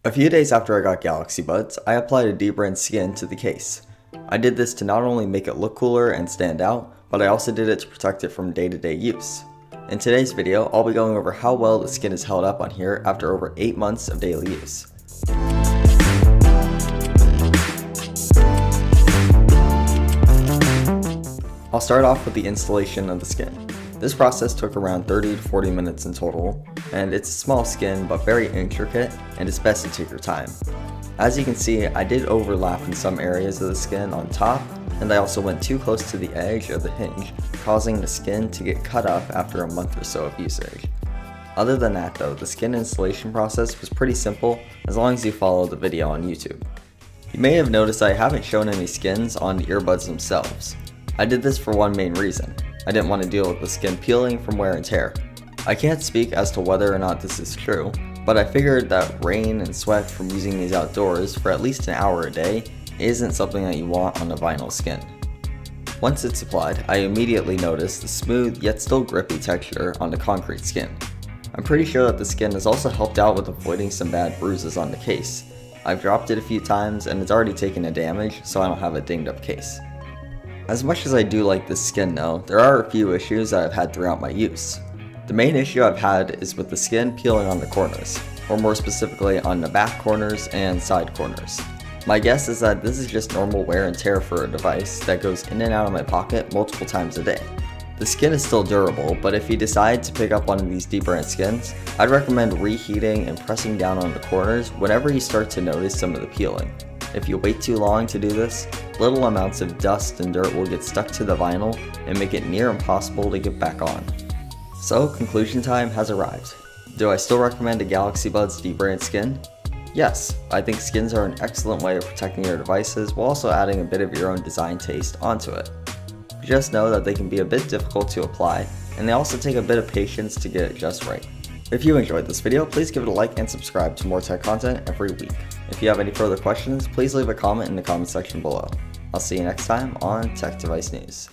A few days after I got Galaxy Buds, I applied a Dbrand skin to the case. I did this to not only make it look cooler and stand out, but I also did it to protect it from day-to-day use. In today's video, I'll be going over how well the skin is held up on here after over 8 months of daily use. I'll start off with the installation of the skin. This process took around 30 to 40 minutes in total, and it's a small skin but very intricate, and it's best to take your time. As you can see, I did overlap in some areas of the skin on top, and I also went too close to the edge of the hinge, causing the skin to get cut up after a month or so of usage. Other than that though, the skin installation process was pretty simple as long as you follow the video on YouTube. You may have noticed I haven't shown any skins on the earbuds themselves. I did this for one main reason. I didn't want to deal with the skin peeling from wear and tear. I can't speak as to whether or not this is true, but I figured that rain and sweat from using these outdoors for at least an hour a day isn't something that you want on a vinyl skin. Once it's applied, I immediately noticed the smooth yet still grippy texture on the concrete skin. I'm pretty sure that the skin has also helped out with avoiding some bad bruises on the case. I've dropped it a few times and it's already taken a damage, so I don't have a dinged up case. As much as I do like this skin though, there are a few issues that I've had throughout my use. The main issue I've had is with the skin peeling on the corners, or more specifically on the back corners and side corners. My guess is that this is just normal wear and tear for a device that goes in and out of my pocket multiple times a day. The skin is still durable, but if you decide to pick up one of these Dbrand skins, I'd recommend reheating and pressing down on the corners whenever you start to notice some of the peeling. If you wait too long to do this, little amounts of dust and dirt will get stuck to the vinyl and make it near impossible to get back on. So, conclusion time has arrived. Do I still recommend a Galaxy Buds Dbrand skin? Yes, I think skins are an excellent way of protecting your devices while also adding a bit of your own design taste onto it. Just know that they can be a bit difficult to apply, and they also take a bit of patience to get it just right. If you enjoyed this video, please give it a like and subscribe to more tech content every week. If you have any further questions, please leave a comment in the comment section below. I'll see you next time on Tech Device News.